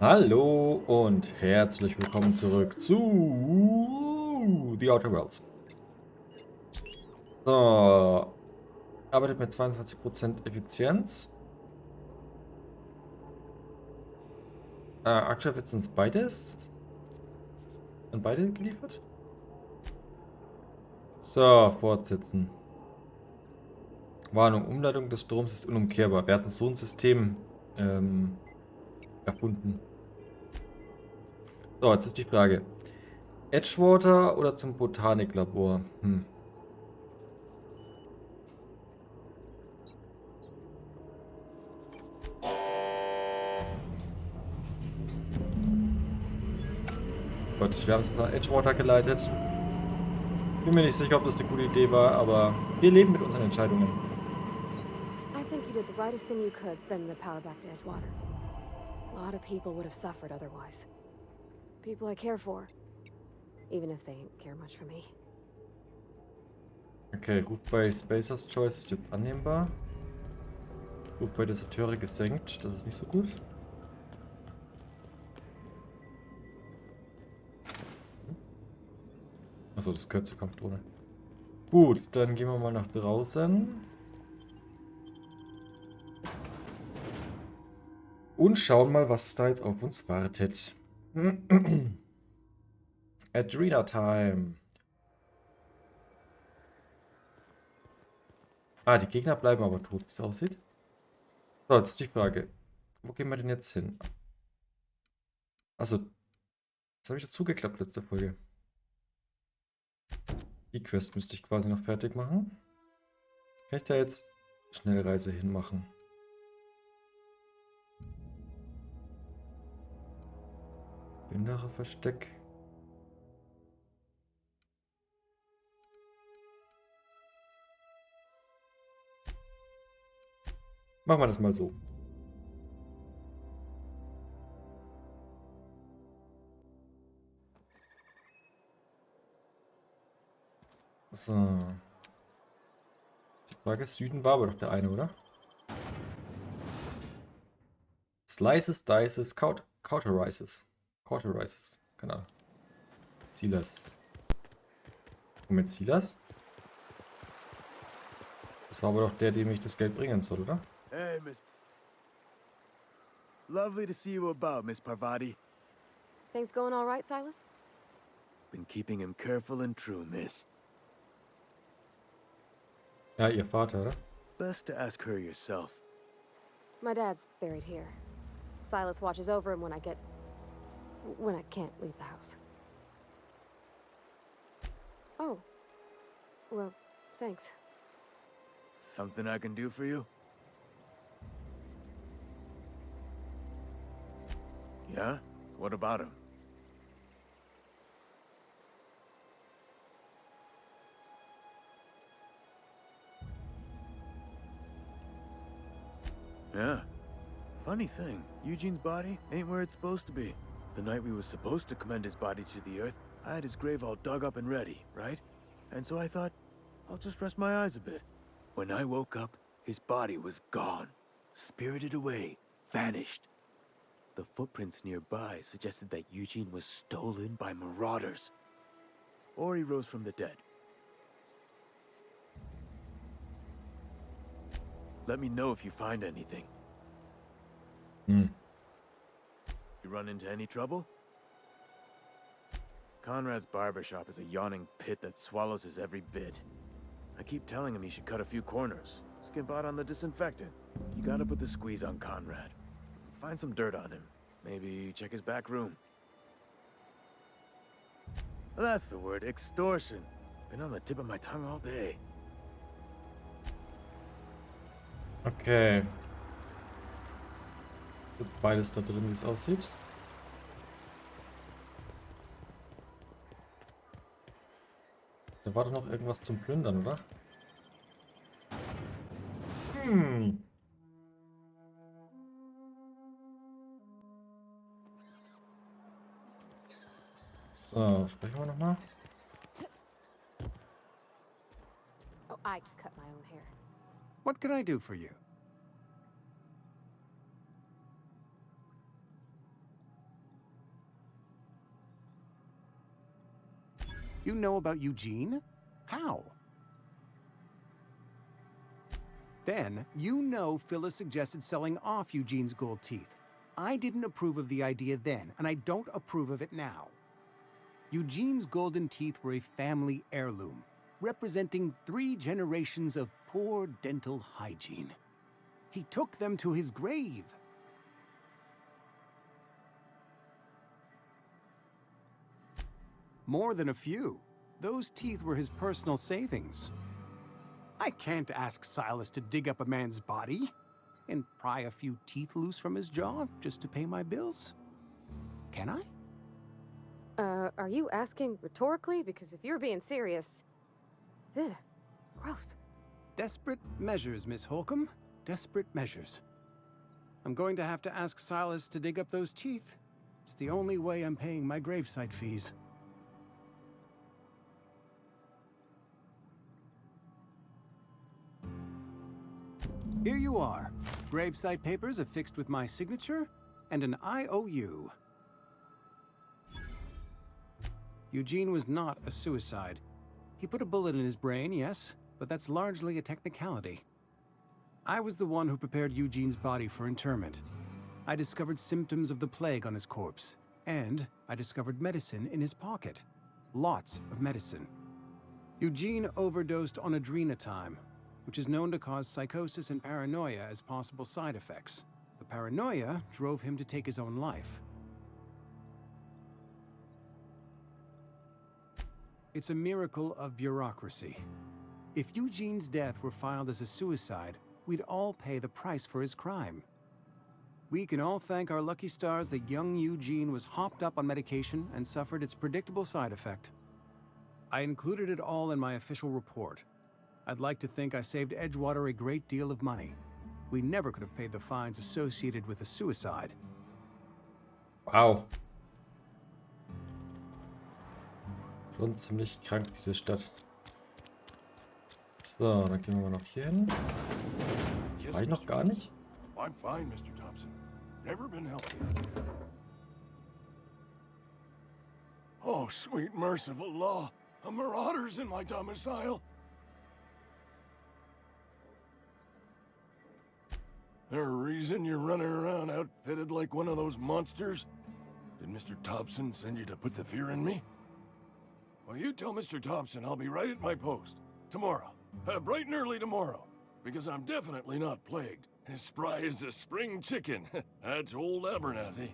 Hallo und herzlich willkommen zurück zu The Outer Worlds. So, arbeitet mit 22% Effizienz. Aktuell wird es uns beides. An beide geliefert. So, fortsetzen. Warnung, Umleitung des Stroms ist unumkehrbar. Wir hatten so ein System erfunden. So, jetzt ist die Frage. Edgewater oder zum Botaniklabor? Gut, wir haben es nach Edgewater geleitet. Bin mir nicht sicher, ob das eine gute Idee war, aber wir leben mit unseren Entscheidungen. I think you did the brightest thing you could sending the power back to Edgewater. A lot of people would have suffered otherwise. People I care for. Even if they don't care much for me. Okay, Ruf bei Spacers Choice ist jetzt annehmbar. Ruf bei Deserteure gesenkt, das ist nicht so gut. Achso, das gehört zur Kampfdrohne. Gut, dann gehen wir mal nach draußen. Und schauen mal, was da jetzt auf uns wartet. Adrena Time. Die Gegner bleiben aber tot, wie es aussieht. So, jetzt ist die Frage. Wo gehen wir denn jetzt hin? Achso, das habe ich dazu geklappt letzte Folge. Die Quest müsste ich quasi noch fertig machen. Kann ich da jetzt Schnellreise hinmachen? Innere Versteck. Machen wir das mal so. So. Die Frage ist, Süden war aber doch der eine, oder? Slices, Dices, Cauterizes. Cauterizes. Keine Ahnung. Silas. Moment, Silas? Das war aber doch der, dem ich das Geld bringen soll, oder? Hey, Miss. Lovely to see you about, Miss Parvati. Things going all right, Silas? Been keeping him careful and true, Miss. Ja, ihr Vater, oder? Best to ask her yourself. My dad's buried here. Silas watches over him when I can't leave the house. Oh. Well, thanks. Something I can do for you? Yeah? What about him? Yeah. Funny thing, Eugene's body ain't where it's supposed to be. The night we was supposed to commend his body to the earth, I had his grave all dug up and ready, right? And so I thought, I'll just rest my eyes a bit. When I woke up, his body was gone. Spirited away. Vanished. The footprints nearby suggested that Eugene was stolen by marauders. Or he rose from the dead. Let me know if you find anything. You run into any trouble? Conrad's barbershop is a yawning pit that swallows his every bit. I keep telling him he should cut a few corners. Skimp out on the disinfectant. You gotta put the squeeze on Conrad. Find some dirt on him. Maybe check his back room. That's the word, extortion. Been on the tip of my tongue all day. Okay. Jetzt beides da drin, wie es aussieht. Da war doch noch irgendwas zum Plündern, oder? So, sprechen wir nochmal. Oh, I cut my own hair. What can I do for you? You know about Eugene? How? Then, you know Phyllis suggested selling off Eugene's gold teeth. I didn't approve of the idea then, and I don't approve of it now. Eugene's golden teeth were a family heirloom, representing 3 generations of poor dental hygiene. He took them to his grave. More than a few. Those teeth were his personal savings. I can't ask Silas to dig up a man's body and pry a few teeth loose from his jaw just to pay my bills. Can I? Are you asking rhetorically? Because if you're being serious... Ugh, gross. Desperate measures, Miss Holcomb. Desperate measures. I'm going to have to ask Silas to dig up those teeth. It's the only way I'm paying my gravesite fees. Here you are. Gravesite papers affixed with my signature and an IOU. Eugene was not a suicide. He put a bullet in his brain, yes, but that's largely a technicality. I was the one who prepared Eugene's body for interment. I discovered symptoms of the plague on his corpse, and I discovered medicine in his pocket. Lots of medicine. Eugene overdosed on adrenatime, which is known to cause psychosis and paranoia as possible side effects. The paranoia drove him to take his own life. It's a miracle of bureaucracy. If Eugene's death were filed as a suicide, we'd all pay the price for his crime. We can all thank our lucky stars that young Eugene was hopped up on medication and suffered its predictable side effect. I included it all in my official report. I'd like to think I saved Edgewater a great deal of money. We never could have paid the fines associated with a suicide. Wow. Schon ziemlich krank, diese Stadt. So, dann gehen wir mal noch hier hin. War ich noch gar nicht? I'm fine, Mr. Thompson. Never been healthier. Oh, sweet merciful law. A marauder's in my domicile. There a reason you're running around outfitted like one of those monsters? Did Mr. Thompson send you to put the fear in me? Well, you tell Mr. Thompson I'll be right at my post. Tomorrow. Bright and early tomorrow. Because I'm definitely not plagued. As spry as a spring chicken. That's old Abernathy.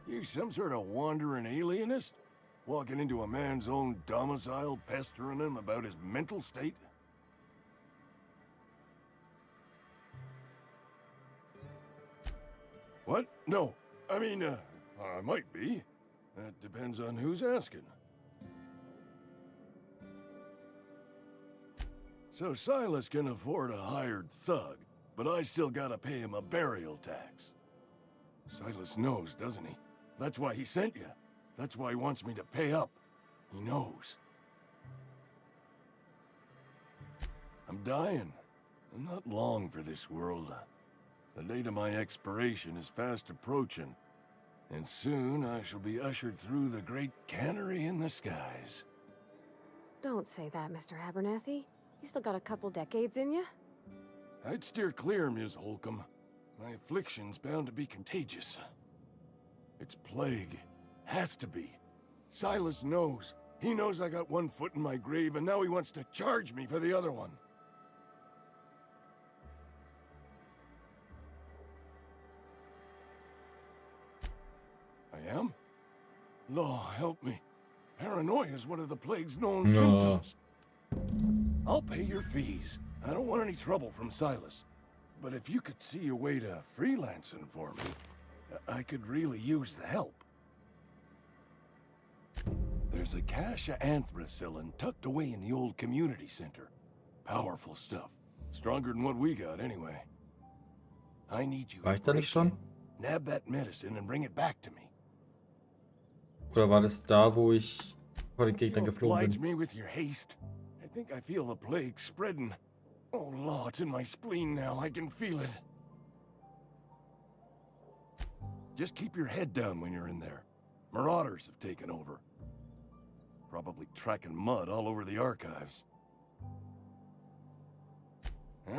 You some sort of wandering alienist? Walking into a man's own domicile, pestering him about his mental state? What? No. I mean, I might be. That depends on who's asking. So Silas can afford a hired thug, but I still gotta pay him a burial tax. Silas knows, doesn't he? That's why he sent you. That's why he wants me to pay up. He knows. I'm dying. I'm not long for this world. The date of my expiration is fast approaching, and soon I shall be ushered through the great cannery in the skies. Don't say that, Mr. Abernathy. You still got a couple decades in you. I'd steer clear, Ms. Holcomb. My affliction's bound to be contagious. It's plague. Has to be. Silas knows. He knows I got one foot in my grave, and now he wants to charge me for the other one. I am? Law, help me. Paranoia is one of the plague's known symptoms. I'll pay your fees. I don't want any trouble from Silas. But if you could see a way to freelancing for me, I could really use the help. There's a cache of anthracillin tucked away in the old community center. Powerful stuff. Stronger than what we got, anyway. I need you War ich to da break nicht schon? in, nab that medicine and bring it back to me. Oder war das da, wo ich vor den Gegnern You geflogen oblige bin? me with your haste. I think I feel the plague spreading. Oh, Law, it's in my spleen now. I can feel it. Just keep your head down when you're in there. Marauders have taken over. Probably tracking mud all over the archives.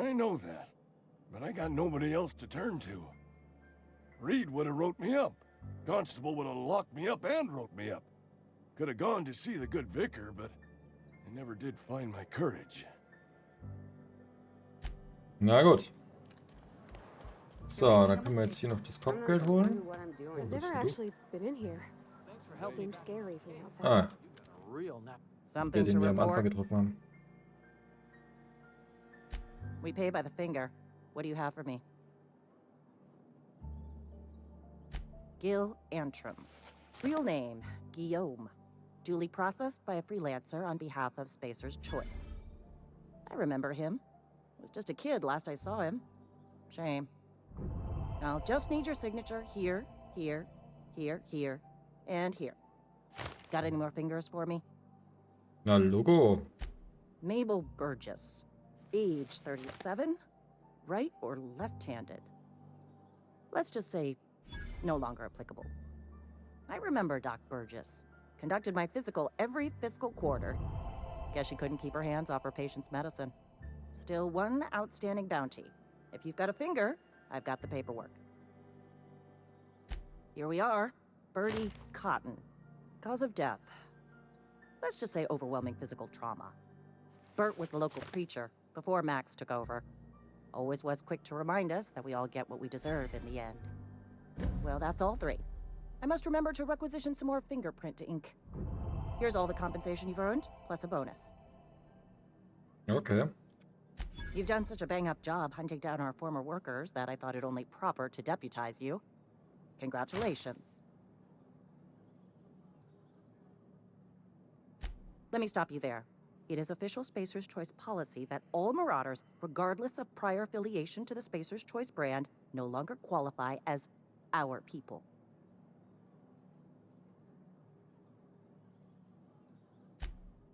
I know that, but I got nobody else to turn to. Reed would have wrote me up. Constable would have locked me up and wrote me up. Could have gone to see the good vicar, but I never did find my courage. Na gut. So, dann können wir jetzt hier noch das I'm not Kopfgeld sure holen. what I'm doing. Oh, I've das never ist du. actually been in here. Thanks for helping. Seemed scary from the outside. Ah, Real nap. das ist der, Something to den wir am Anfang report? getroffen haben. We pay by the finger. What do you have for me? Gil Antrim. Real name, Guillaume. Duly processed by a freelancer on behalf of Spacer's Choice. I remember him. Was just a kid last I saw him. Shame. I'll just need your signature here, here, here, here, and here. Got any more fingers for me? Na, Logo. Mabel Burgess. Age 37. Right or left-handed? Let's just say no longer applicable. I remember Doc Burgess. Conducted my physical every fiscal quarter. Guess she couldn't keep her hands off her patient's medicine. Still one outstanding bounty. If you've got a finger, I've got the paperwork. Here we are. Bertie Cotton. Cause of death. Let's just say overwhelming physical trauma. Bert was the local preacher before Max took over. Always was quick to remind us that we all get what we deserve in the end. Well, that's all three. I must remember to requisition some more fingerprint to ink. Here's all the compensation you've earned, plus a bonus. Okay. You've done such a bang-up job hunting down our former workers that I thought it only proper to deputize you. Congratulations. Let me stop you there. It is official Spacer's Choice policy that all Marauders, regardless of prior affiliation to the Spacer's Choice brand, no longer qualify as our people.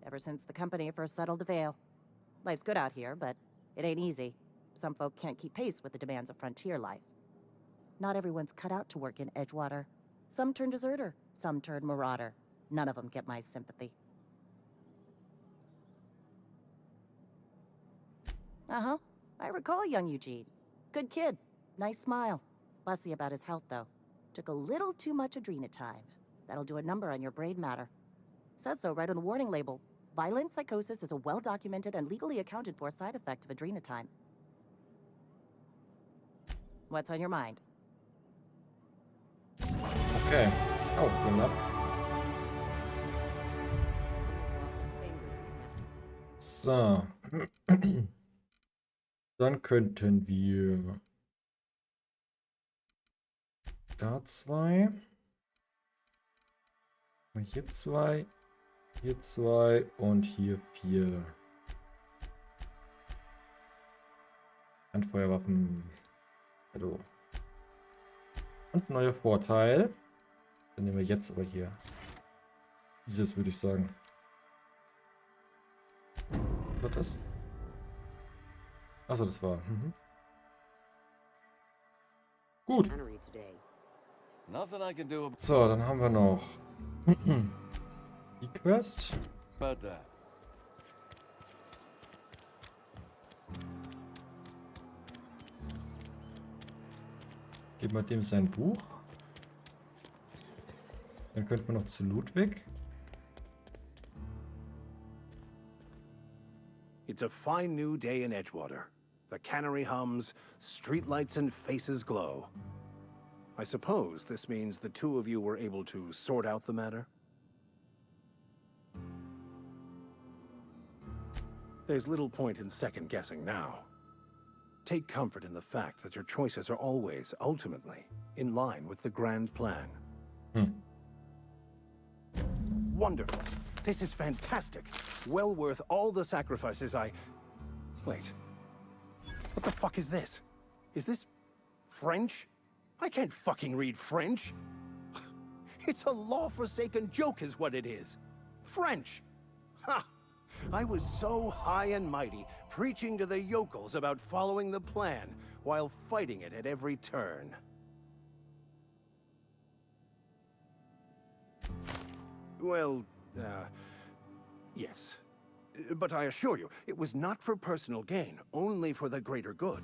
Ever since the company first settled the Vale. Life's good out here, but it ain't easy. Some folk can't keep pace with the demands of frontier life. Not everyone's cut out to work in Edgewater. Some turn deserter, some turn marauder. None of them get my sympathy. Uh-huh. I recall young Eugene. Good kid. Nice smile. Fussy about his health, though. Took a little too much adrenatime. That'll do a number on your brain matter. Says so right on the warning label. Violent psychosis is a well-documented and legally accounted for side effect of adrenatime. What's on your mind? Okay. Oh, gehen wir ab. So. Dann könnten wir da zwei. Hier zwei und hier 4. Handfeuerwaffen. Hallo. Und neuer Vorteil. Dann nehmen wir jetzt aber hier. Dieses würde ich sagen. Was das? Achso, das war. Gut. Nothing I can do So, dann haben wir noch die Quest. about that. Geben wir dem sein Buch. Dann könnten wir noch zu Ludwig. It's a fine new day in Edgewater. The cannery hums, streetlights and faces glow. I suppose this means the two of you were able to sort out the matter? There's little point in second-guessing now. Take comfort in the fact that your choices are always, ultimately, in line with the grand plan. Wonderful. This is fantastic. Well worth all the sacrifices I... Wait. What the fuck is this? Is this... French? I can't fucking read French. It's a law-forsaken joke is what it is. French. Ha! I was so high and mighty, preaching to the yokels about following the plan, while fighting it at every turn. Well, yes. But I assure you, it was not for personal gain, only for the greater good.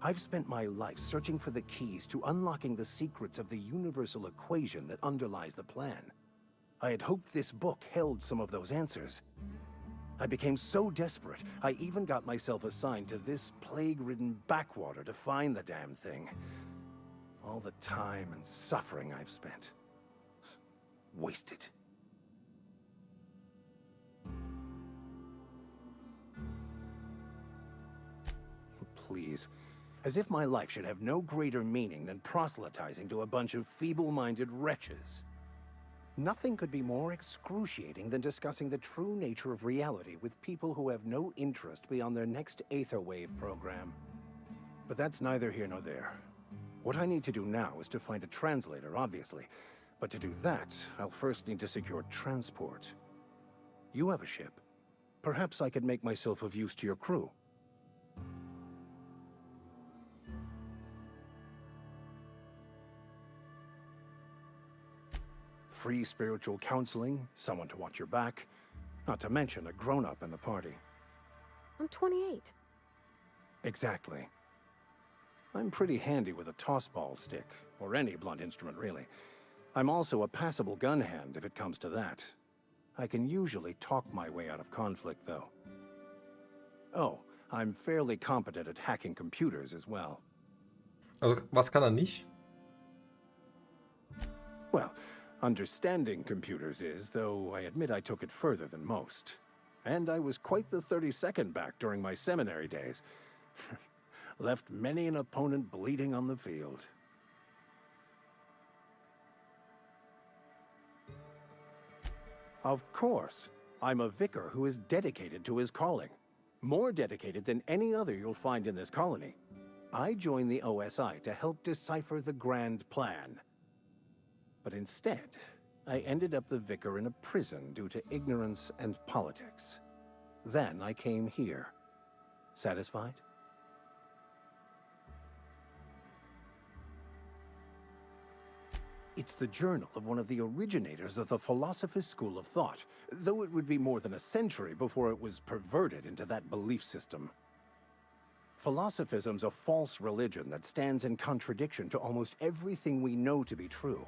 I've spent my life searching for the keys to unlocking the secrets of the universal equation that underlies the plan. I had hoped this book held some of those answers. I became so desperate, I even got myself assigned to this plague-ridden backwater to find the damn thing. All the time and suffering I've spent. Wasted. Please. As if my life should have no greater meaning than proselytizing to a bunch of feeble-minded wretches. Nothing could be more excruciating than discussing the true nature of reality with people who have no interest beyond their next Aetherwave program. But that's neither here nor there. What I need to do now is to find a translator, obviously. But to do that, I'll first need to secure transport. You have a ship. Perhaps I could make myself of use to your crew. Free spiritual counseling, someone to watch your back, not to mention a grown-up in the party. I'm 28. Exactly. I'm pretty handy with a tossball stick, or any blunt instrument really. I'm also a passable gun hand if it comes to that. I can usually talk my way out of conflict, though. Oh, I'm fairly competent at hacking computers as well. Also, was kann er nicht? Well, understanding computers is, though I admit I took it further than most. And I was quite the 32nd back during my seminary days. Left many an opponent bleeding on the field. Of course, I'm a vicar who is dedicated to his calling. More dedicated than any other you'll find in this colony. I joined the OSI to help decipher the grand plan. But instead, I ended up the vicar in a prison due to ignorance and politics. Then I came here. Satisfied? It's the journal of one of the originators of the Philosopher's School of Thought, though it would be more than a century before it was perverted into that belief system. Philosophism's a false religion that stands in contradiction to almost everything we know to be true.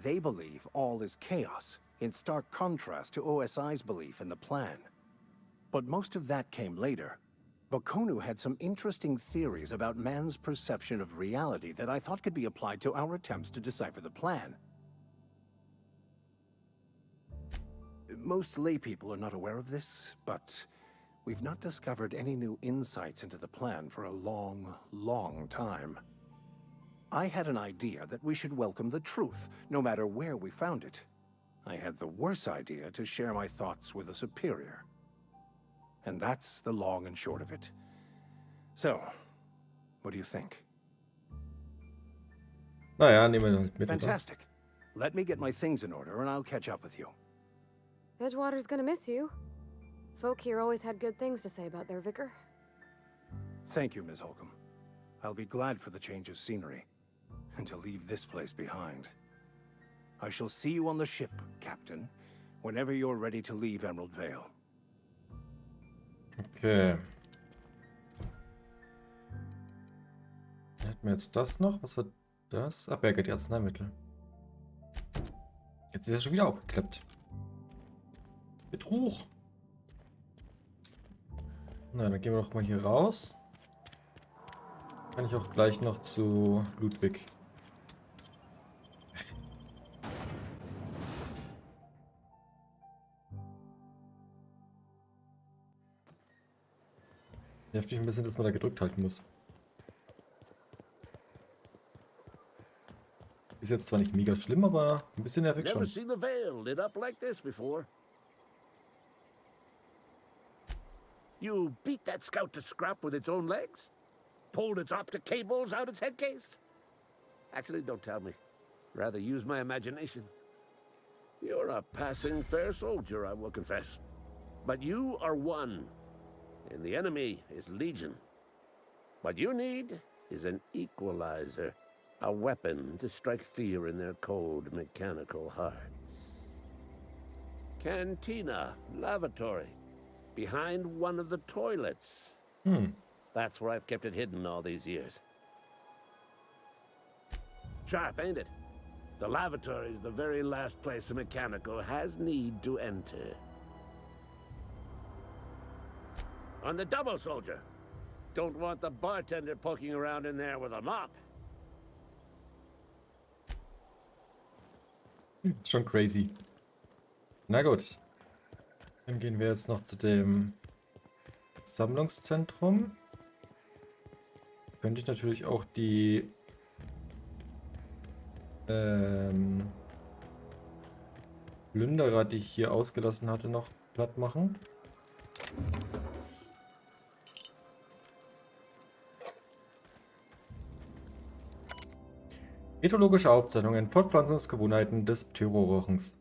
They believe all is chaos, in stark contrast to OSI's belief in the plan. But most of that came later. Bakonu had some interesting theories about man's perception of reality that I thought could be applied to our attempts to decipher the plan. Most laypeople are not aware of this, but we've not discovered any new insights into the plan for a long, long time. I had an idea that we should welcome the truth, no matter where we found it. I had the worse idea to share my thoughts with a superior. And that's the long and short of it. So, what do you think? Naja, nehmen wir halt mit, oder? Fantastic. Let me get my things in order and I'll catch up with you. Edgewater's gonna miss you. Folk here always had good things to say about their vicar. Thank you, Ms. Holcomb. I'll be glad for the change of scenery, and to leave this place behind. I shall see you on the ship, Captain, whenever you're ready to leave Emerald Vale. Okay. Dann hätten wir jetzt das noch. Was war das? Ah, Berge, die Arzneimittel. Jetzt ist er schon wieder aufgeklappt. Betrug. Na, dann gehen wir doch mal hier raus. Kann ich auch gleich noch zu Ludwig. Nervt mich ein bisschen, dass man da gedrückt halten muss. Ist jetzt zwar nicht mega schlimm, aber ein bisschen nervig Never schon. seen the Vale lit up like this before. You beat that scout to scrap with its own legs? Pulled its optic cables out its head case? Actually, don't tell me. Rather use my imagination. You're a passing fair soldier, I will confess. But you are one, and the enemy is legion. What you need is an equalizer. A weapon to strike fear in their cold, mechanical hearts. Cantina, lavatory, behind one of the toilets. Hm. That's where I've kept it hidden all these years. Sharp, ain't it? The lavatory is the very last place a mechanical has need to enter. On the double, soldier. Don't want the bartender poking around in there with a mop. Schon crazy. Na gut. Dann gehen wir jetzt noch zu dem Sammlungszentrum. Könnte ich natürlich auch die Plünderer, die ich hier ausgelassen hatte, noch platt machen. Ethologische Aufzeichnungen, Fortpflanzungsgewohnheiten des Pterorochens.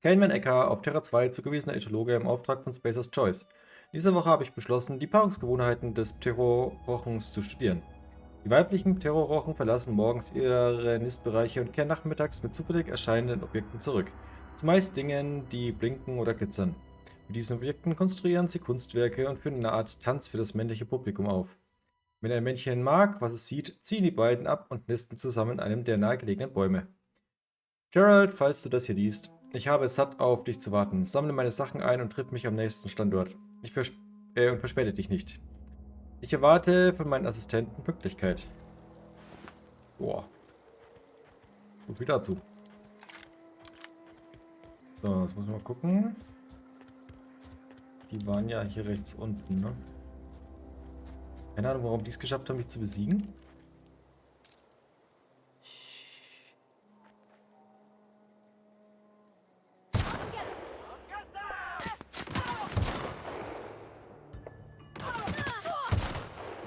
Kaneman Ecker, auf Terra 2 zugewiesener Ethologe im Auftrag von Spacer's Choice. Diese Woche habe ich beschlossen, die Paarungsgewohnheiten des Pterorochens zu studieren. Die weiblichen Pterorochen verlassen morgens ihre Nistbereiche und kehren nachmittags mit zufällig erscheinenden Objekten zurück. Zumeist Dingen, die blinken oder glitzern. Mit diesen Objekten konstruieren sie Kunstwerke und führen eine Art Tanz für das männliche Publikum auf. Wenn ein Männchen mag, was es sieht, ziehen die beiden ab und nisten zusammen in einem der nahegelegenen Bäume. Gerald, falls du das hier liest, ich habe es satt, auf dich zu warten. Sammle meine Sachen ein und triff mich am nächsten Standort. Und verspäte dich nicht. Ich erwarte von meinen Assistenten Pünktlichkeit. Boah. So viel dazu. So, jetzt muss man mal gucken. Die waren ja hier rechts unten, ne? Keine Ahnung, warum die es geschafft haben, mich zu besiegen.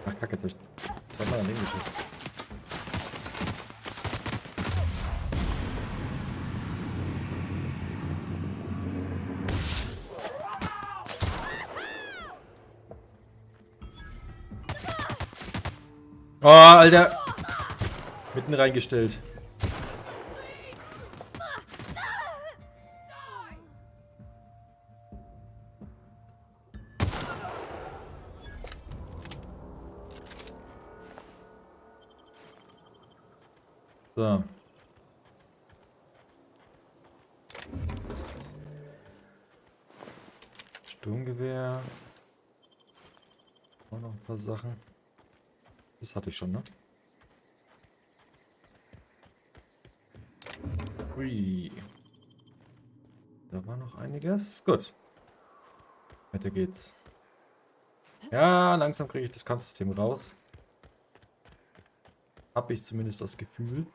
Ach, Kacke, jetzt habe ich zweimal daneben geschossen. Oh, Alter. Mitten reingestellt. So. Sturmgewehr. Auch noch ein paar Sachen. Das hatte ich schon, ne? Hui. Da war noch einiges. Gut. Weiter geht's. Ja, langsam kriege ich das Kampfsystem raus. Habe ich zumindest das Gefühl.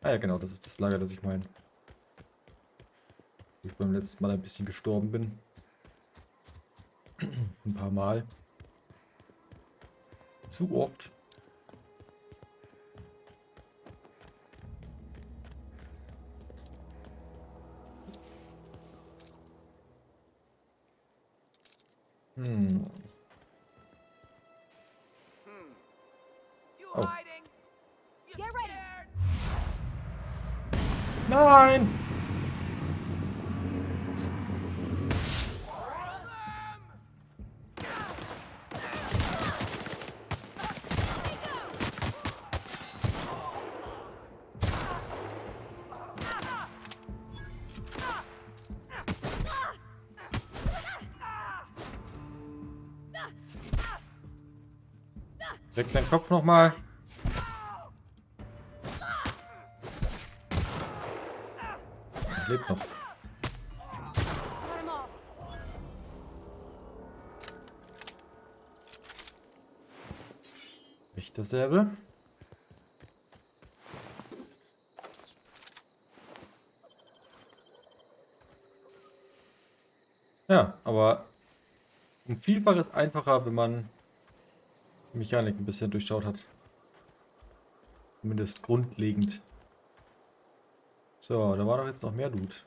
Ah ja, genau, das ist das Lager, das ich meine. Wo ich beim letzten Mal ein bisschen gestorben bin. Ein paar Mal. Zu oft. Oh. Nein! Leg deinen Kopf nochmal. Lebt noch. Nicht dasselbe. Ja, aber ein Vielfaches einfacher, wenn man die Mechanik ein bisschen durchschaut hat. Zumindest grundlegend. So, da war doch jetzt noch mehr Loot.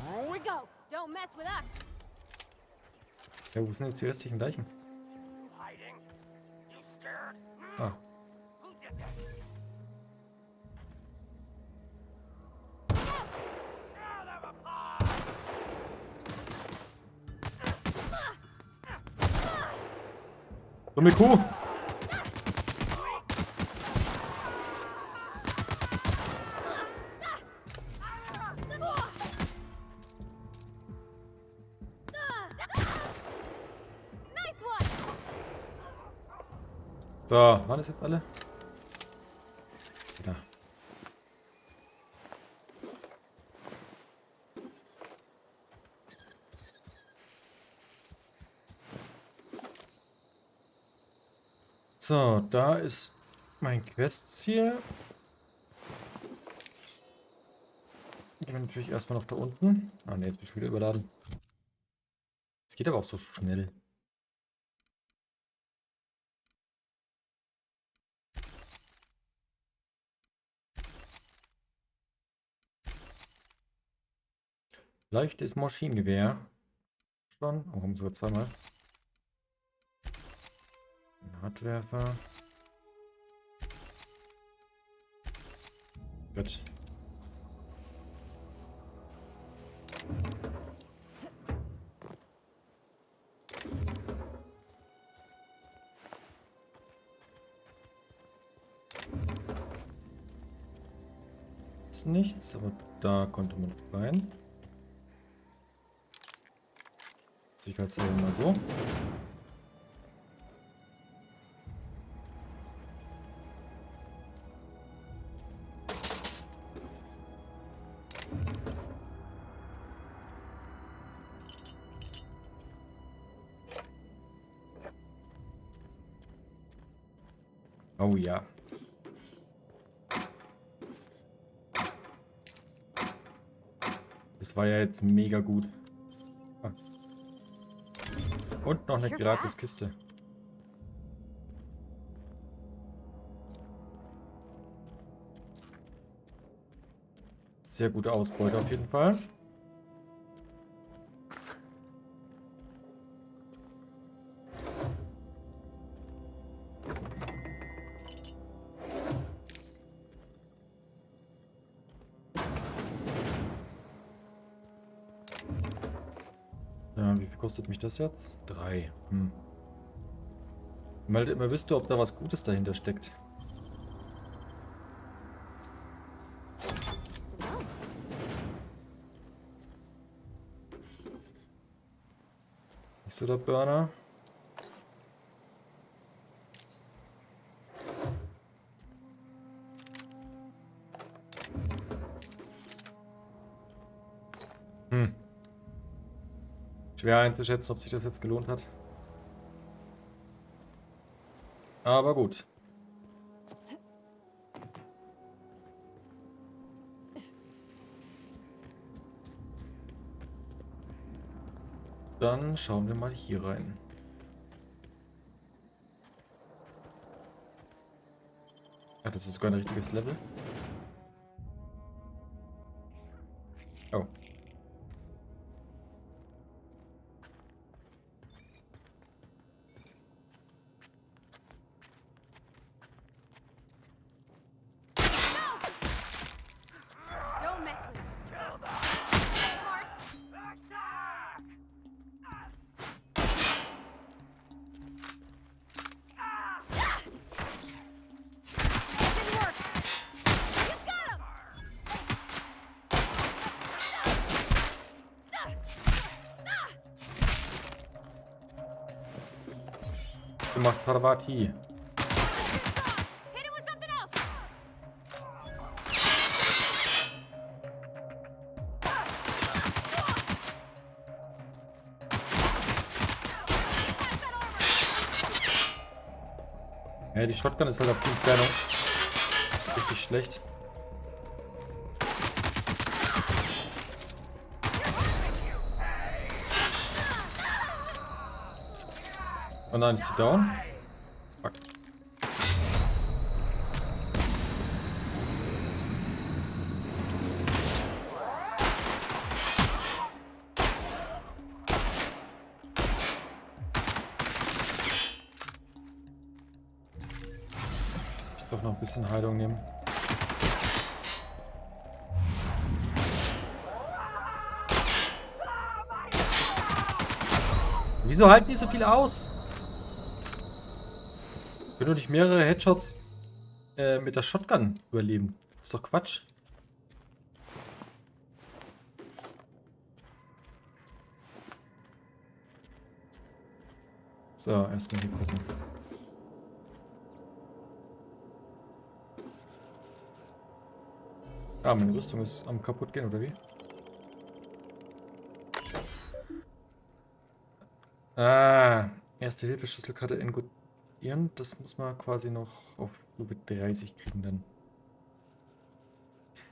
Here we go. Don't mess with us. Ja, wo sind jetzt die restlichen Leichen? Ah. Dumme Kuh! So, waren das jetzt alle? Ja. So, da ist mein Questziel. Gehen wir natürlich erstmal noch da unten. Ah ne, jetzt bin ich wieder überladen. Es geht aber auch so schnell. Leichtes Maschinengewehr. Schon. Oh, haben sogar zweimal. Nahtwerfer. Gut. Ist nichts, aber da konnte man rein. Sicherheitshalber mal so. Oh ja. Das war ja jetzt mega gut. Ah. Und noch eine gratis Kiste. Sehr gute Ausbeute auf jeden Fall. Ja, wie viel kostet mich das jetzt? 3. Weil immer wüsste, ob da was Gutes dahinter steckt. Nicht so der Burner. Schwer einzuschätzen, ob sich das jetzt gelohnt hat. Aber gut. Dann schauen wir mal hier rein. Ah, das ist sogar ein richtiges Level. Oh. Don't mess with us. Didn't work. You got him. Gemacht, Parvati. Hit it with something else. Ja, die Shotgun ist halt auf die Entfernung richtig schlecht. Oh nein, ist die down? Fuck. Doch noch ein bisschen Heilung nehmen. Wieso halten die so viel aus? Wenn du nicht mehrere Headshots mit der Shotgun überleben. Ist doch Quatsch. So, erstmal hier gucken. Ah, meine Rüstung ist am kaputt gehen, oder wie? Ah, Erste-Hilfe-Schlüsselkarte enkodieren. Das muss man quasi noch auf Stufe 30 kriegen dann.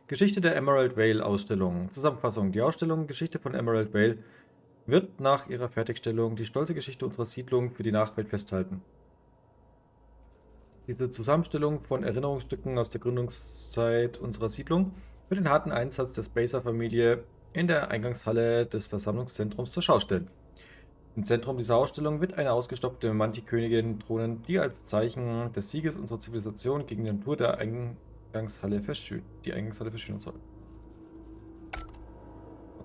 Geschichte der Emerald Vale Ausstellung. Zusammenfassung. Die Ausstellung Geschichte von Emerald Vale wird nach ihrer Fertigstellung die stolze Geschichte unserer Siedlung für die Nachwelt festhalten. Diese Zusammenstellung von Erinnerungsstücken aus der Gründungszeit unserer Siedlung wird den harten Einsatz der Spacer-Familie in der Eingangshalle des Versammlungszentrums zur Schau stellen. Im Zentrum dieser Ausstellung wird eine ausgestopfte Mantikönigin thronen, die als Zeichen des Sieges unserer Zivilisation gegen die Natur der Eingangshalle verschönern soll.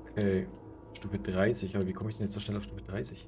Okay, Stufe 30, aber wie komme ich denn jetzt so schnell auf Stufe 30?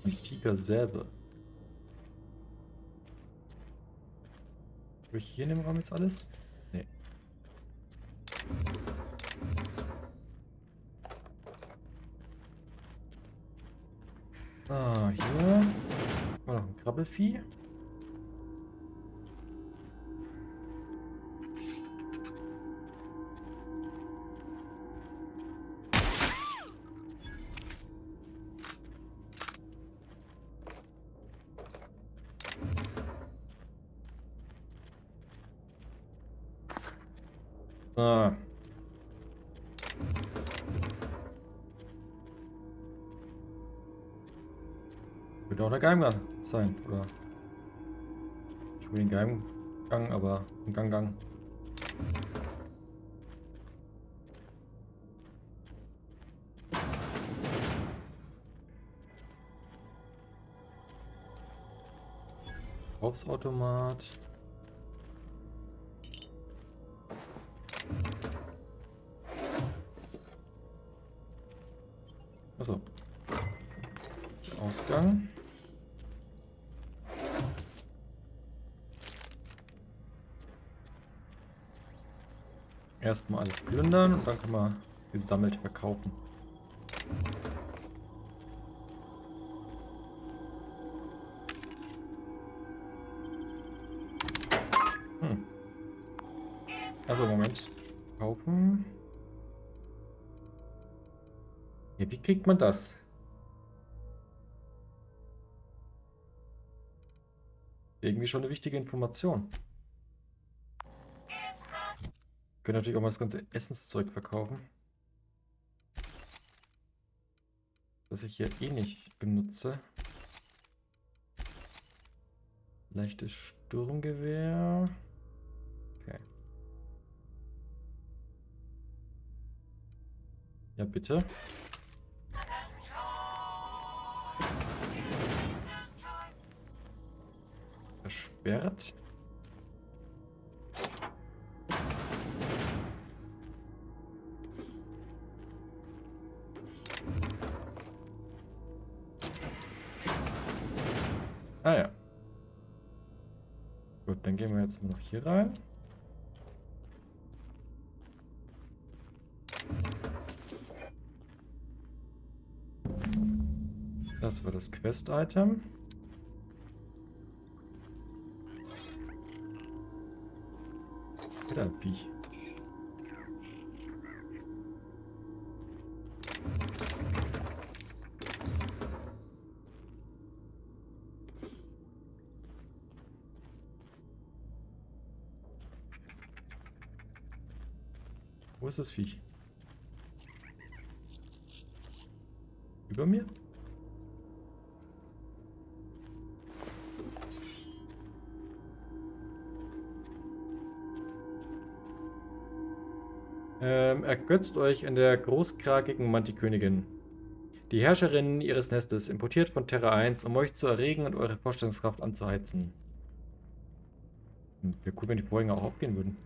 Antiker Säbe. Habe ich hier in dem Raum jetzt alles? Nee. Ah, hier haben wir noch ein Krabbelvieh. Ah. Könnte auch der Geheimgang sein, oder? Ich will den Geheimgang, aber ein Gang. Verkaufsautomat. Achso. Ausgang. Erstmal alles plündern und dann kann man gesammelt verkaufen. Also Moment. Kaufen. Ja, wie kriegt man das? Irgendwie schon eine wichtige Information. Wir können natürlich auch mal das ganze Essenszeug verkaufen. Das ich hier eh nicht benutze. Leichtes Sturmgewehr. Okay. Ja, bitte. Versperrt. Ah ja. Gut, dann gehen wir jetzt mal noch hier rein. Das war das Quest-Item. Wieder ein Viech. Wo ist das Viech? Über mir? Ergötzt euch an der großkragigen Mantikönigin, die Herrscherin ihres Nestes, importiert von Terra 1, um euch zu erregen und eure Vorstellungskraft anzuheizen. Wäre cool, wenn die Vorhänge auch aufgehen würden.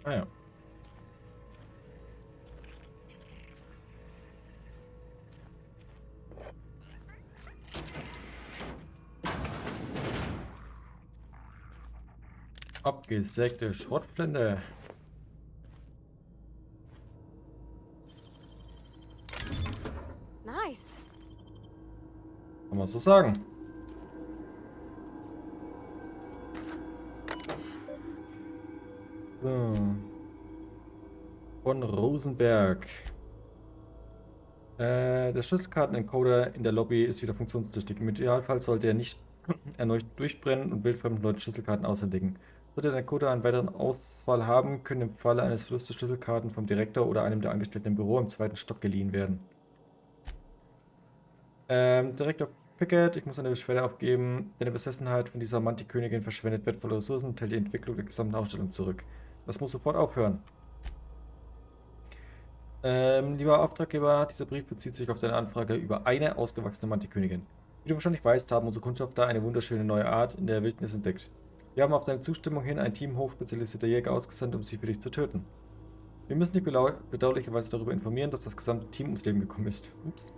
Ah ja. Abgesägte Schrottflinte. Nice. Kann man so sagen. So. Von Rosenberg. Der Schlüsselkartenencoder in der Lobby ist wieder funktionstüchtig. Im Idealfall sollte er nicht erneut durchbrennen und wildfremden Leuten Schlüsselkarten aushändigen. Sollte der Encoder einen weiteren Ausfall haben, können im Falle eines Verlustes Schlüsselkarten vom Direktor oder einem der Angestellten im Büro im 2. Stock geliehen werden. Direktor Pickett, ich muss eine Beschwerde aufgeben. Deine Besessenheit von dieser Mantikönigin verschwendet wertvolle Ressourcen und hält die Entwicklung der gesamten Ausstellung zurück. Das muss sofort aufhören. Lieber Auftraggeber, dieser Brief bezieht sich auf deine Anfrage über eine ausgewachsene Mantikönigin. Wie du wahrscheinlich weißt, haben unsere Kundschafter eine wunderschöne neue Art in der Wildnis entdeckt. Wir haben auf deine Zustimmung hin ein Team hochspezialisierter Jäger ausgesandt, um sie für dich zu töten. Wir müssen dich bedauerlicherweise darüber informieren, dass das gesamte Team ums Leben gekommen ist. Ups.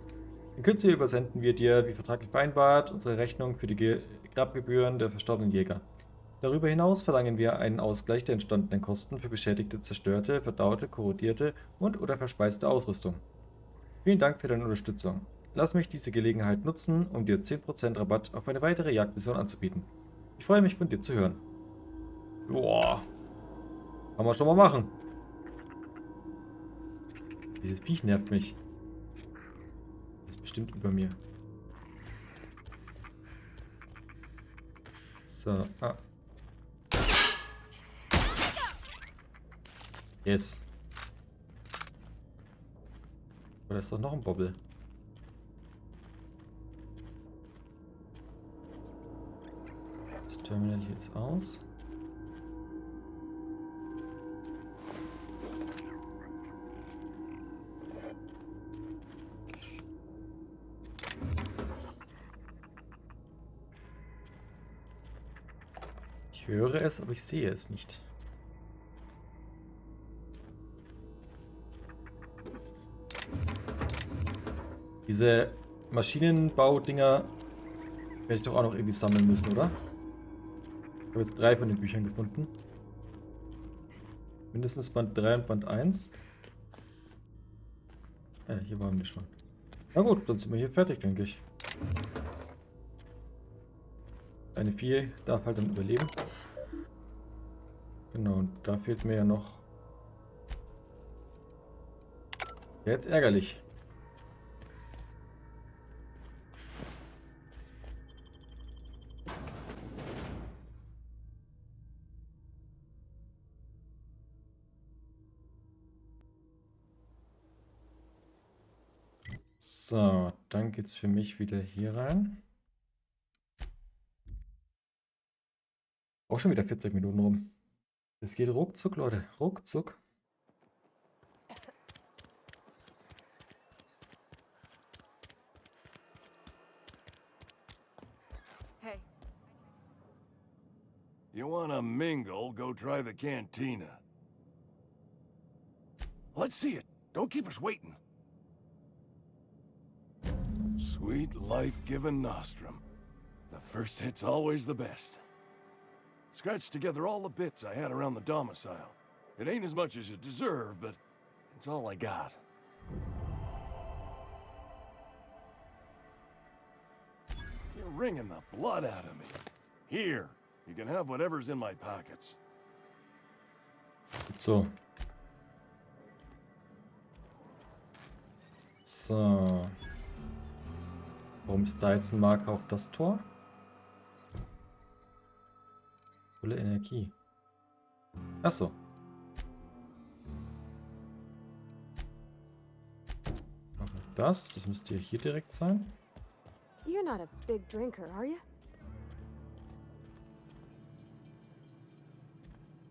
In Kürze übersenden wir dir, wie vertraglich vereinbart, unsere Rechnung für die Grabgebühren der verstorbenen Jäger. Darüber hinaus verlangen wir einen Ausgleich der entstandenen Kosten für beschädigte, zerstörte, verdaute, korrodierte und/oder verspeiste Ausrüstung. Vielen Dank für deine Unterstützung. Lass mich diese Gelegenheit nutzen, um dir 10% Rabatt auf eine weitere Jagdmission anzubieten. Ich freue mich, von dir zu hören. Boah. Kann man schon mal machen. Dieses Viech nervt mich. Das ist bestimmt über mir. So, Yes. Aber da ist doch noch ein Bobbel. Das Terminal hier ist aus. Ich höre es, aber ich sehe es nicht. Diese Maschinenbau-Dinger werde ich doch auch noch irgendwie sammeln müssen, oder? Ich habe jetzt 3 von den Büchern gefunden. Mindestens Band 3 und Band 1. Ja, hier waren wir schon. Na gut, dann sind wir hier fertig, denke ich. Eine 4 darf halt dann überleben. Genau, und da fehlt mir ja noch... Ja, jetzt ärgerlich. So, dann geht's für mich wieder hier rein. Auch schon wieder 40 Minuten rum. Das geht ruckzuck, Leute. Ruckzuck. Hey. You wanna mingle, go try the cantina. Let's see it. Don't keep us waiting. Sweet life-giving nostrum. The first hit's always the best. Scratched together all the bits I had around the domicile. It ain't as much as you deserve, but it's all I got. You're wringing the blood out of me. Here, you can have whatever's in my pockets. So. So. Warum ist da jetzt ein Marker auf das Tor? Volle Energie. Achso. Das müsste ja hier direkt sein. You're not a big drinker, are you?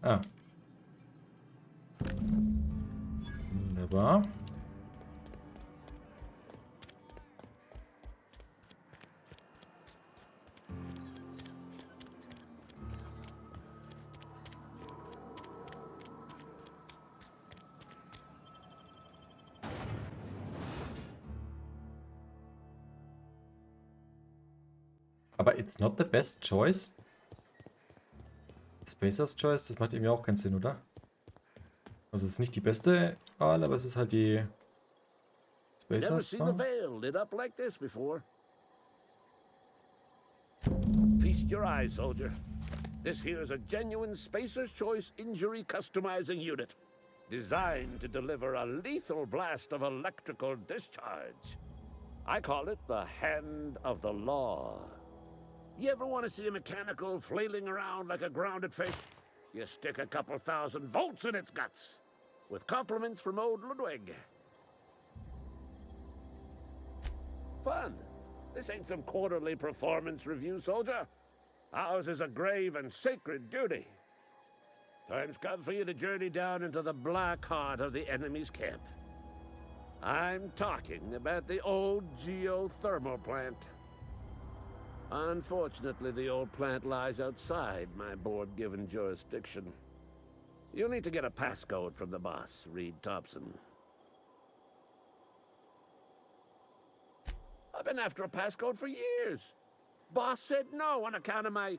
Ah. Wunderbar. Aber it's not the best choice. Spacers Choice, das macht irgendwie auch keinen Sinn, oder? Also es ist nicht die beste Wahl, aber es ist halt die Never Spacers seen a Wahl. veil lit up like this before. Feast your eyes, soldier. This here is a genuine Spacer's Choice injury customizing unit, designed to deliver a lethal blast of electrical discharge. I call it the Hand of the Law. You ever want to see a mechanical flailing around like a grounded fish? You stick a couple thousand volts in its guts. With compliments from old Ludwig. Fun. This ain't some quarterly performance review, soldier. Ours is a grave and sacred duty. Time's come for you to journey down into the black heart of the enemy's camp. I'm talking about the old geothermal plant. Unfortunately, the old plant lies outside my board-given jurisdiction. You'll need to get a passcode from the boss, Reed Thompson. I've been after a passcode for years. Boss said no on account of my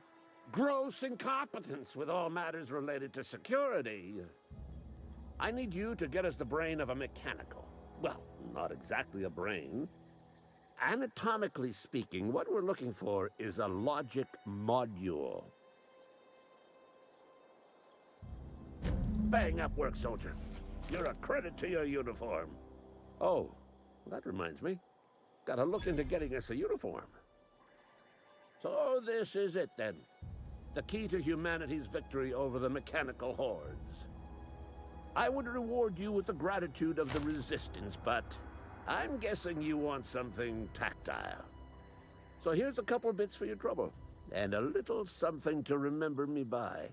gross incompetence with all matters related to security. I need you to get us the brain of a mechanical. Well, not exactly a brain. Anatomically speaking, what we're looking for is a logic module. Bang up work, soldier. You're a credit to your uniform. Oh, that reminds me. Gotta look into getting us a uniform. So this is it then. The key to humanity's victory over the mechanical hordes. I would reward you with the gratitude of the resistance, but I'm guessing you want something tactile. So here's a couple bits for your trouble, and a little something to remember me by.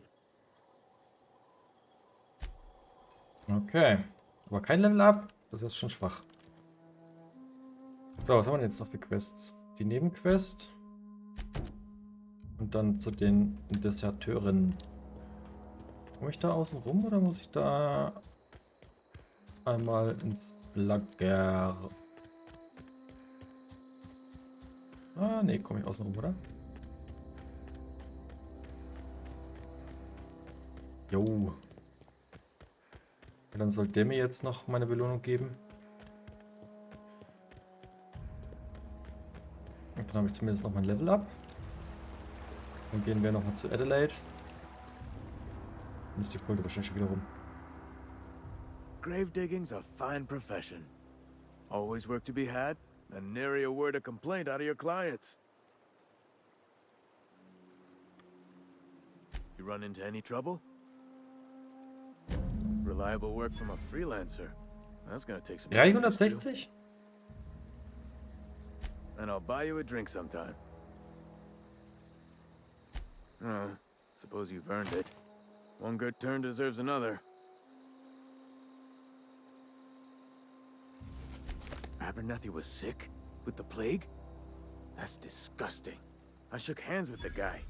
Okay. Aber kein Level Up. Das ist schon schwach. So, was haben wir denn jetzt noch für Quests? Die Nebenquest. Und dann zu den Deserteuren. Komme ich da außen rum oder muss ich da einmal ins Lager? Ah, nee, komme ich außen rum, oder? Jo. Ja, dann soll der mir jetzt noch meine Belohnung geben. Und dann habe ich zumindest noch mein Level Up. Dann gehen wir nochmal zu Adelaide. Dann ist die Folge wahrscheinlich schon wieder rum. Grave digging's a fine profession. Always work to be had, and nary a word of complaint out of your clients. You run into any trouble? Reliable work from a freelancer. That's gonna take some time to do. 360? And I'll buy you a drink sometime. Suppose you've earned it. One good turn deserves another. Abernathy was sick? With the plague? That's disgusting. I shook hands with the guy.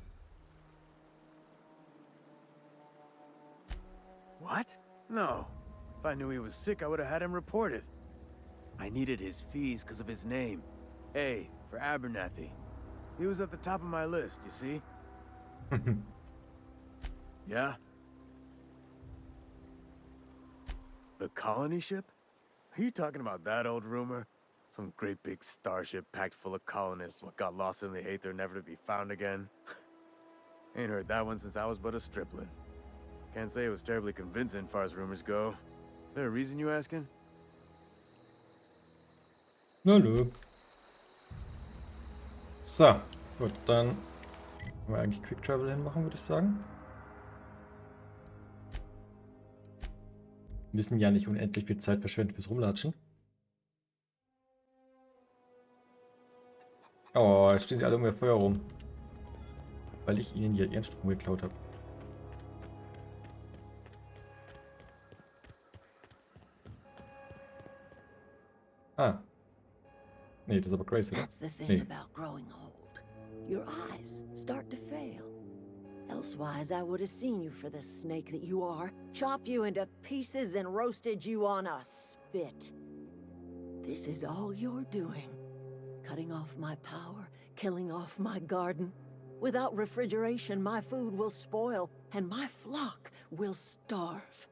What? No. If I knew he was sick, I would have had him reported. I needed his fees because of his name. A, for Abernathy. He was at the top of my list, you see? Yeah? The colony ship? Are you talking about that old rumor? Some great big starship packed full of colonists what got lost in the aether never to be found again? Ain't heard that one since I was but a stripling. Can't say it was terribly convincing far as rumors go. Is there a reason you asking? Nö. So, gut, dann können wir eigentlich Quick Travel hinmachen, würde ich sagen. Wir müssen ja nicht unendlich viel Zeit verschwenden fürs Rumlatschen. Oh, jetzt stehen sie alle um ihr Feuer rum. Weil ich ihnen hier ihren Strom geklaut habe. Ah. Nee, das ist aber crazy, oder? That's the thing Nee. about growing old. Your eyes start to fail. Elsewise, I would have seen you for the snake that you are, chopped you into pieces and roasted you on a spit. This is all you're doing. Cutting off my power, killing off my garden. Without refrigeration, my food will spoil, and my flock will starve.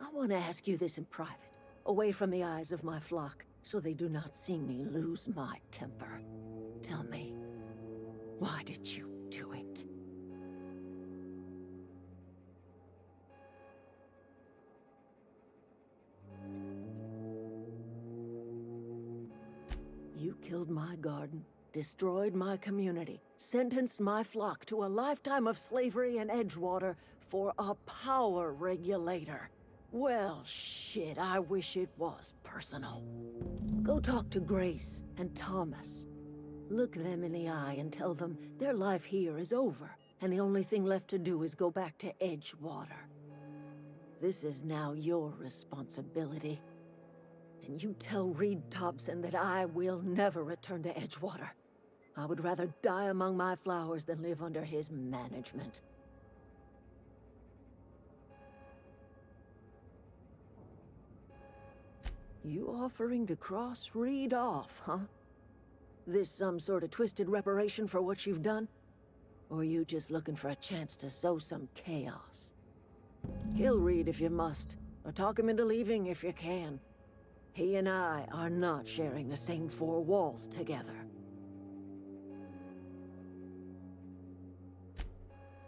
I want to ask you this in private, away from the eyes of my flock, so they do not see me lose my temper. Tell me, why did you do it? You killed my garden, destroyed my community, sentenced my flock to a lifetime of slavery in Edgewater for a power regulator. Well, shit, I wish it was personal. Go talk to Grace and Thomas. Look them in the eye and tell them their life here is over, and the only thing left to do is go back to Edgewater. This is now your responsibility. And you tell Reed Thompson that I will never return to Edgewater. I would rather die among my flowers than live under his management. You offering to cross Reed off, huh? This some sort of twisted reparation for what you've done? Or you just looking for a chance to sow some chaos? Kill Reed if you must, or talk him into leaving if you can. He and I are not sharing the same four walls together.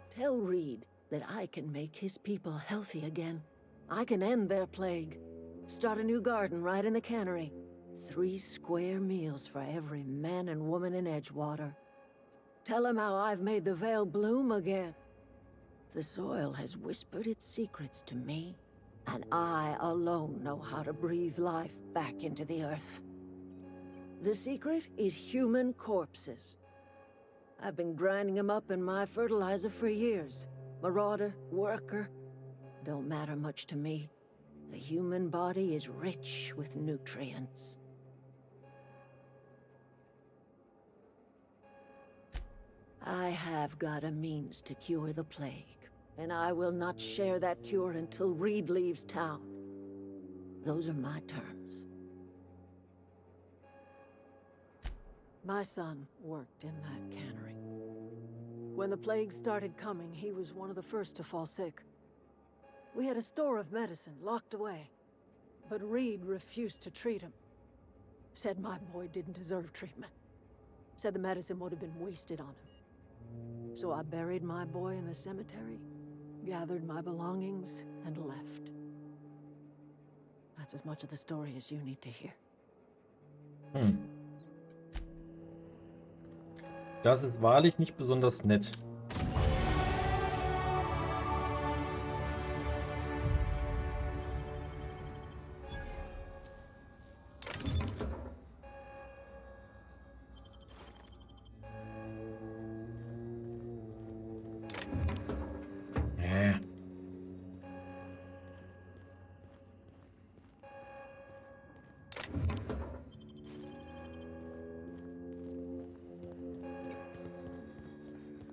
Tell Reed that I can make his people healthy again. I can end their plague. Start a new garden right in the cannery. 3 square meals for every man and woman in Edgewater. Tell him how I've made the Vale bloom again. The soil has whispered its secrets to me, and I alone know how to breathe life back into the earth. The secret is human corpses. I've been grinding them up in my fertilizer for years. Marauder, worker, don't matter much to me. The human body is rich with nutrients. I have got a means to cure the plague, and I will not share that cure until Reed leaves town. Those are my terms. My son worked in that cannery. When the plague started coming, he was one of the first to fall sick. We had a store of medicine locked away, but Reed refused to treat him. Said my boy didn't deserve treatment. Said the medicine would have been wasted on him. So I buried my boy in the cemetery, gathered my belongings, and left. That's as much of the story as you need to hear. Das ist wahrlich nicht besonders nett.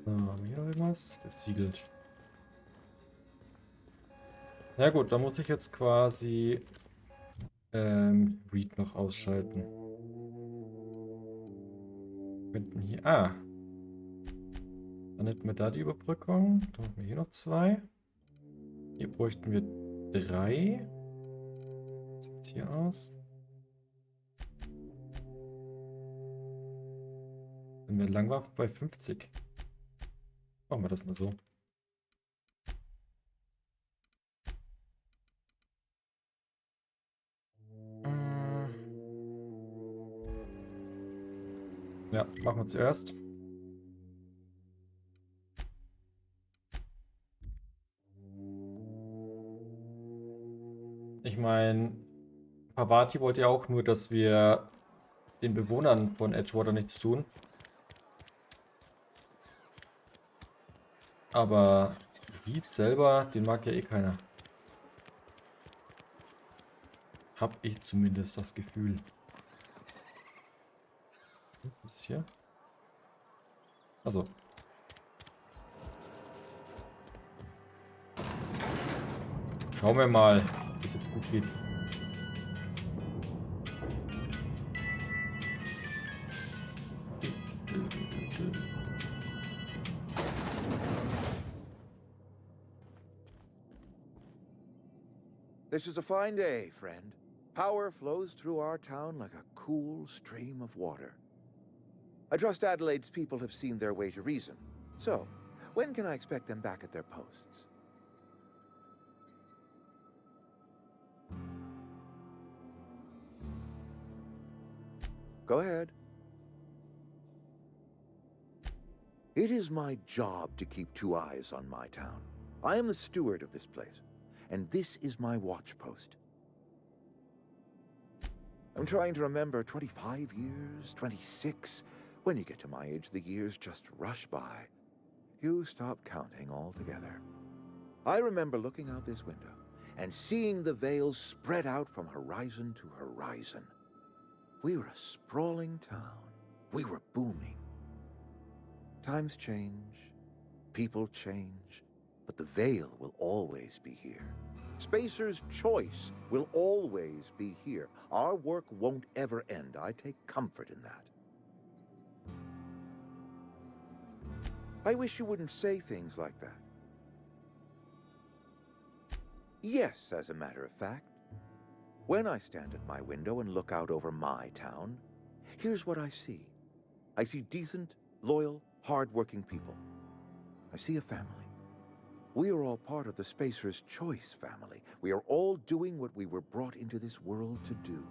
Haben wir hier noch irgendwas? Versiegelt. Na gut, da muss ich jetzt quasi Reed noch ausschalten. Wir könnten hier. Ah! Dann hätten wir da die Überbrückung. Dann machen wir hier noch 2. Hier bräuchten wir 3. Wie sieht's hier aus? Wenn wir lang war bei 50. Machen wir das mal so. Ja, machen wir zuerst. Ich meine, Pavati wollte ja auch nur, dass wir den Bewohnern von Edgewater nichts tun. Aber Reed selber, den mag ja eh keiner. Hab ich zumindest das Gefühl. Was ist hier? Also. Schauen wir mal, wie es jetzt gut geht. This is a fine day, friend. Power flows through our town like a cool stream of water. I trust Adelaide's people have seen their way to reason. So, when can I expect them back at their posts? Go ahead. It is my job to keep two eyes on my town. I am the steward of this place, and this is my watch post. I'm trying to remember 25 years, 26. When you get to my age, the years just rush by. You stop counting altogether. I remember looking out this window and seeing the vales spread out from horizon to horizon. We were a sprawling town. We were booming. Times change, people change, but the Vale will always be here. Spacer's Choice will always be here. Our work won't ever end. I take comfort in that. I wish you wouldn't say things like that. Yes, as a matter of fact. When I stand at my window and look out over my town, here's what I see. I see decent, loyal, hard-working people. I see a family. We are all part of the Spacer's Choice family. We are all doing what we were brought into this world to do.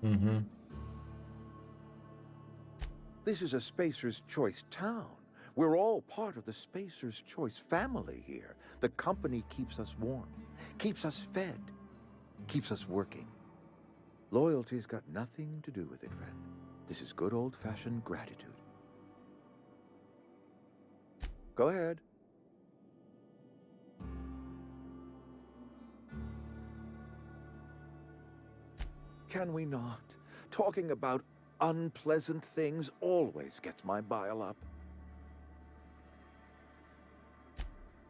Mm-hmm. This is a Spacer's Choice town. We're all part of the Spacer's Choice family here. The company keeps us warm, keeps us fed, keeps us working. Loyalty's got nothing to do with it, friend. This is good old-fashioned gratitude. Go ahead. Can we not? Talking about unpleasant things always gets my bile up.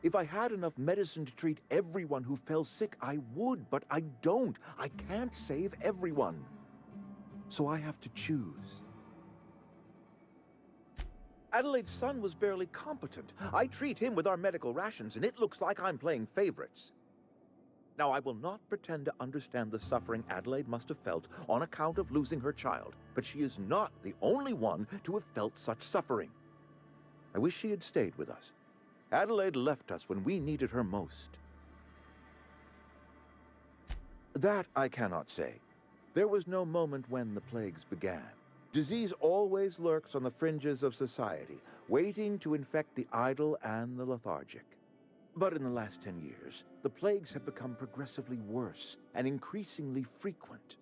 If I had enough medicine to treat everyone who fell sick, I would, but I don't. I can't save everyone. So I have to choose. Adelaide's son was barely competent. I treat him with our medical rations, and it looks like I'm playing favorites. Now, I will not pretend to understand the suffering Adelaide must have felt on account of losing her child, but she is not the only one to have felt such suffering. I wish she had stayed with us. Adelaide left us when we needed her most. That I cannot say. There was no moment when the plagues began. Disease always lurks on the fringes of society, waiting to infect the idle and the lethargic. But in the last 10 years, the plagues have become progressively worse and increasingly frequent.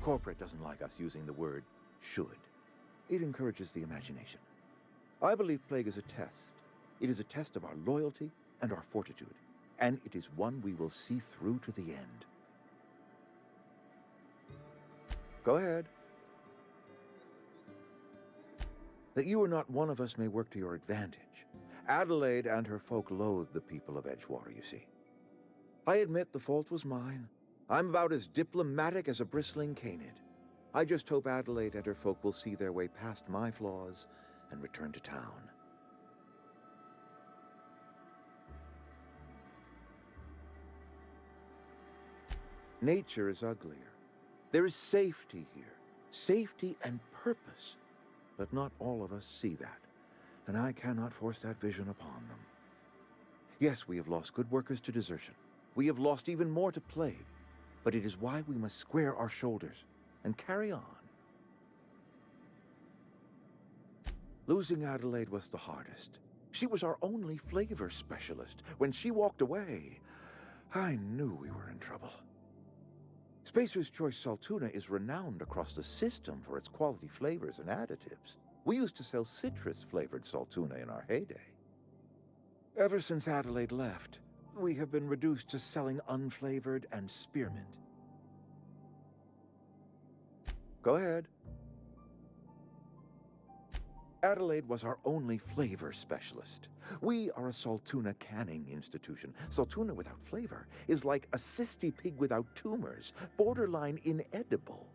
Corporate doesn't like us using the word should. It encourages the imagination. I believe plague is a test. It is a test of our loyalty and our fortitude, and it is one we will see through to the end. Go ahead. That you are not one of us may work to your advantage. Adelaide and her folk loathe the people of Edgewater, you see. I admit the fault was mine. I'm about as diplomatic as a bristling canid. I just hope Adelaide and her folk will see their way past my flaws and return to town. Nature is uglier. There is safety here. Safety and purpose. But not all of us see that. And I cannot force that vision upon them. Yes, we have lost good workers to desertion. We have lost even more to plague. But it is why we must square our shoulders and carry on. Losing Adelaide was the hardest. She was our only flavor specialist. When she walked away, I knew we were in trouble. Spacer's Choice Salt Tuna is renowned across the system for its quality flavors and additives. We used to sell citrus-flavored salt tuna in our heyday. Ever since Adelaide left, we have been reduced to selling unflavored and spearmint. Go ahead. Adelaide was our only flavor specialist. We are a salt tuna canning institution. Salt tuna without flavor is like a cysty pig without tumors, borderline inedible.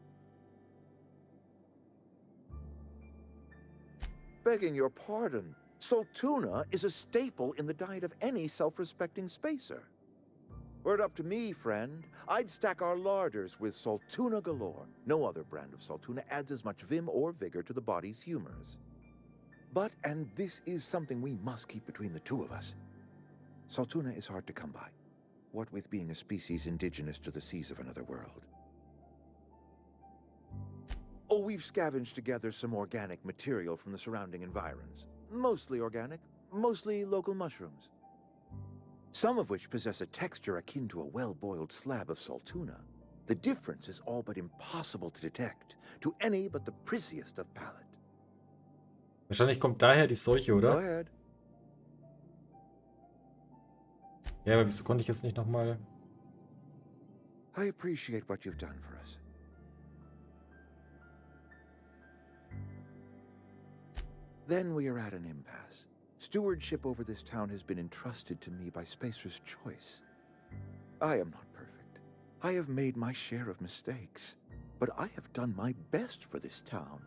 Begging your pardon, salt tuna is a staple in the diet of any self-respecting spacer. Were it up to me, friend, I'd stack our larders with salt tuna galore. No other brand of salt tuna adds as much vim or vigor to the body's humors. But, and this is something we must keep between the two of us, salt tuna is hard to come by, what with being a species indigenous to the seas of another world. Oh, we've scavenged together some organic material from the surrounding environs. Mostly organic, mostly local mushrooms. Some of which possess a texture akin to a well-boiled slab of salt tuna. The difference is all but impossible to detect to any but the prissiest of palate. Wahrscheinlich kommt daher die Seuche, Go oder? ahead. Ja, aber wieso konnte ich jetzt nicht nochmal... I appreciate what you've done for us. Then we are at an impasse. Stewardship over this town has been entrusted to me by Spacer's Choice. I am not perfect. I have made my share of mistakes, but I have done my best for this town.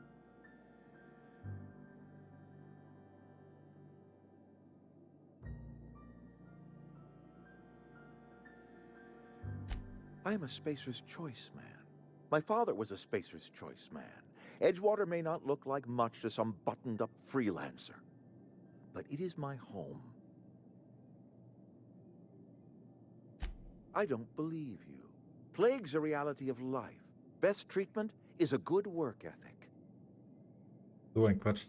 I am a Spacer's Choice man. My father was a Spacer's Choice man. Edgewater may not look like much to some buttoned-up freelancer, but it is my home. I don't believe you. Plague's a reality of life. Best treatment is a good work ethic. So ein Quatsch.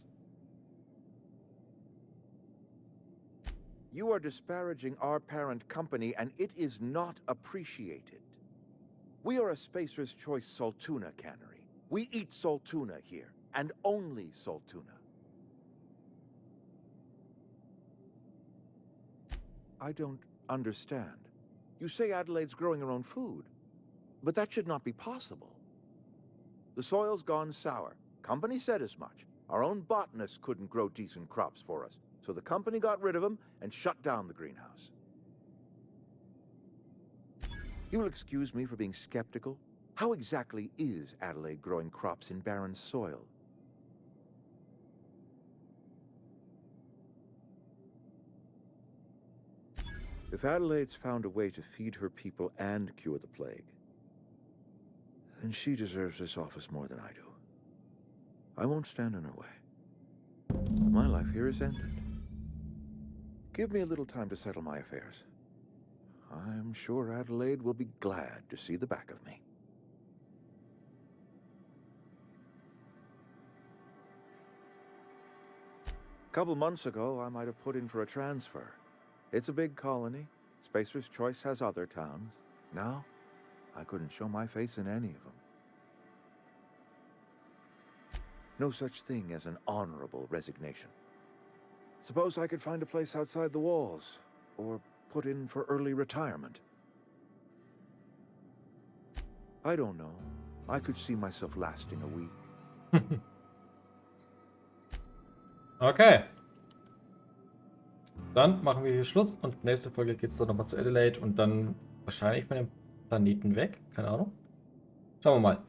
You are disparaging our parent company, and it is not appreciated. We are a Spacer's Choice salt tuna cannery. We eat salt tuna here, and only salt tuna. I don't understand. You say Adelaide's growing her own food, but that should not be possible. The soil's gone sour. Company said as much. Our own botanists couldn't grow decent crops for us, so the company got rid of them and shut down the greenhouse. You will excuse me for being skeptical. How exactly is Adelaide growing crops in barren soil? If Adelaide's found a way to feed her people and cure the plague, then she deserves this office more than I do. I won't stand in her way. My life here is ended. Give me a little time to settle my affairs. I'm sure Adelaide will be glad to see the back of me. A couple months ago, I might have put in for a transfer. It's a big colony. Spacer's Choice has other towns. Now, I couldn't show my face in any of them. No such thing as an honorable resignation. Suppose I could find a place outside the walls, or put in for early retirement. I don't know. I could see myself lasting a week. Okay. Dann machen wir hier Schluss und nächste Folge geht es dann nochmal zu Adelaide und dann wahrscheinlich von dem Planeten weg. Keine Ahnung. Schauen wir mal.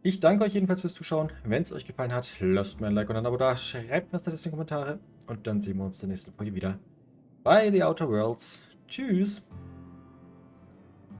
Ich danke euch jedenfalls fürs Zuschauen. Wenn es euch gefallen hat, lasst mir ein Like und ein Abo da. Schreibt was da in die Kommentare und dann sehen wir uns in der nächsten Folge wieder bei The Outer Worlds. Tschüss.